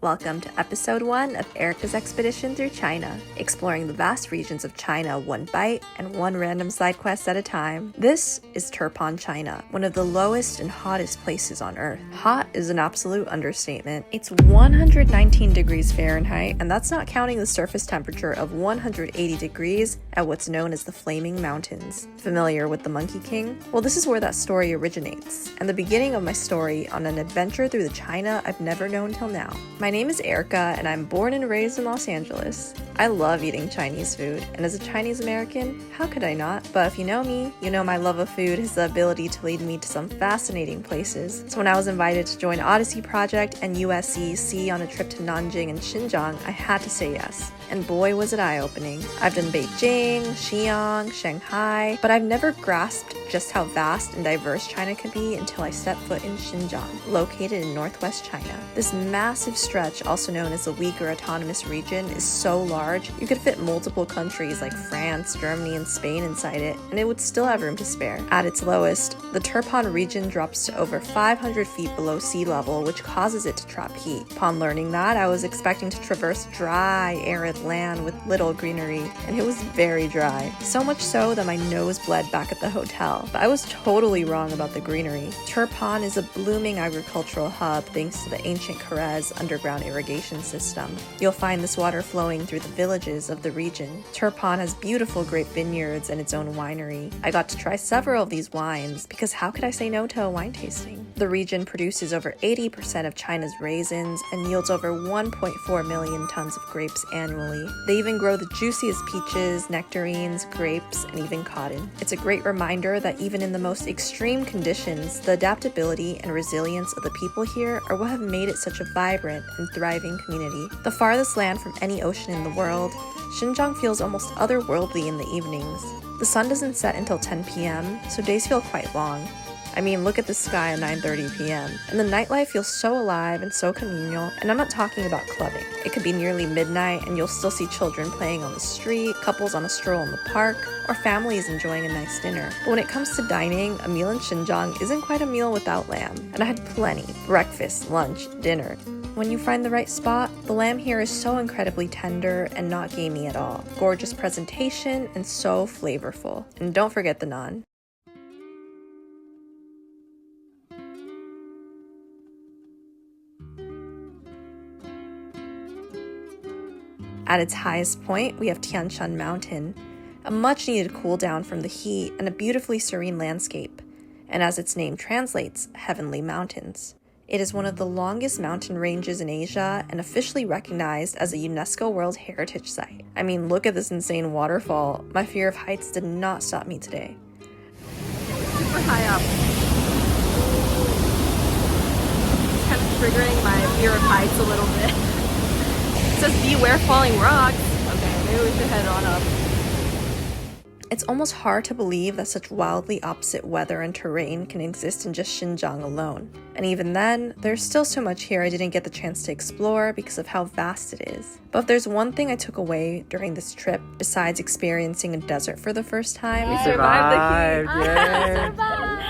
Welcome to episode 1 of Erika's expedition through China, exploring the vast regions of China one bite and one random side quest at a time. This is Turpan, China, one of the lowest and hottest places on Earth. Hot is an absolute understatement. It's 119 degrees Fahrenheit, and that's not counting the surface temperature of 180 degrees at what's known as the Flaming Mountains. Familiar with the Monkey King? Well, this is where that story originates, and the beginning of my story on an adventure through the China I've never known till now. My name is Erika, and I'm born and raised in Los Angeles. I love eating Chinese food, and as a Chinese American, how could I not? But if you know me, you know my love of food has the ability to lead me to some fascinating places. So when I was invited to join Odyssey Project and USCC on a trip to Nanjing and Xinjiang, I had to say yes. And boy, was it eye-opening. I've done Beijing, Xi'an, Shanghai, but I've never grasped just how vast and diverse China can be until I stepped foot in Xinjiang, located in northwest China. This massive stretch, also known as the Uyghur Autonomous Region, is so large, you could fit multiple countries like France, Germany, and Spain inside it, and it would still have room to spare. At its lowest, the Turpan region drops to over 500 feet below sea level, which causes it to trap heat. Upon learning that, I was expecting to traverse dry, arid land with little greenery, and it was very dry. So much so that my nose bled back at the hotel. But I was totally wrong about the greenery. Turpan is a blooming agricultural hub thanks to the ancient Karez underground irrigation system. You'll find this water flowing through the villages of the region. Turpan has beautiful grape vineyards and its own winery. I got to try several of these wines because how could I say no to a wine tasting? The region produces over 80% of China's raisins and yields over 1.4 million tons of grapes annually. They even grow the juiciest peaches, nectarines, grapes, and even cotton. It's a great reminder that even in the most extreme conditions, the adaptability and resilience of the people here are what have made it such a vibrant and thriving community. The farthest land from any ocean in the world, Xinjiang feels almost otherworldly in the evenings. The sun doesn't set until 10 p.m., so days feel quite long. I mean, look at the sky at 9:30 p.m. And the nightlife feels so alive and so communal, and I'm not talking about clubbing. It could be nearly midnight and you'll still see children playing on the street, couples on a stroll in the park, or families enjoying a nice dinner. But when it comes to dining, a meal in Xinjiang isn't quite a meal without lamb. And I had plenty. Breakfast, lunch, dinner. When you find the right spot, the lamb here is so incredibly tender and not gamey at all. Gorgeous presentation and so flavorful. And don't forget the naan. At its highest point, we have Tian Shan Mountain, a much-needed cool-down from the heat and a beautifully serene landscape, and as its name translates, Heavenly Mountains. It is one of the longest mountain ranges in Asia and officially recognized as a UNESCO World Heritage Site. I mean, look at this insane waterfall. My fear of heights did not stop me today. Super high up. It's kind of triggering my fear of heights a little bit. It says beware falling rocks. Okay, maybe we should head on up. It's almost hard to believe that such wildly opposite weather and terrain can exist in just Xinjiang alone. And even then, there's still so much here I didn't get the chance to explore because of how vast it is. But if there's one thing I took away during this trip, besides experiencing a desert for the first time, We survived the heat. Yay.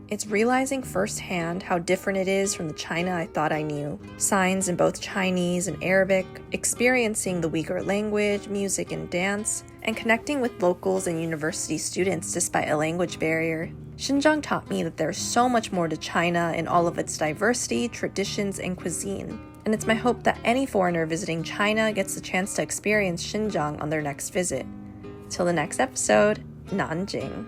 It's realizing firsthand how different it is from the China I thought I knew. Signs in both Chinese and Arabic, experiencing the Uyghur language, music, and dance, and connecting with locals and university students despite a language barrier. Xinjiang taught me that there's so much more to China in all of its diversity, traditions, and cuisine. And it's my hope that any foreigner visiting China gets the chance to experience Xinjiang on their next visit. Till the next episode, Nanjing.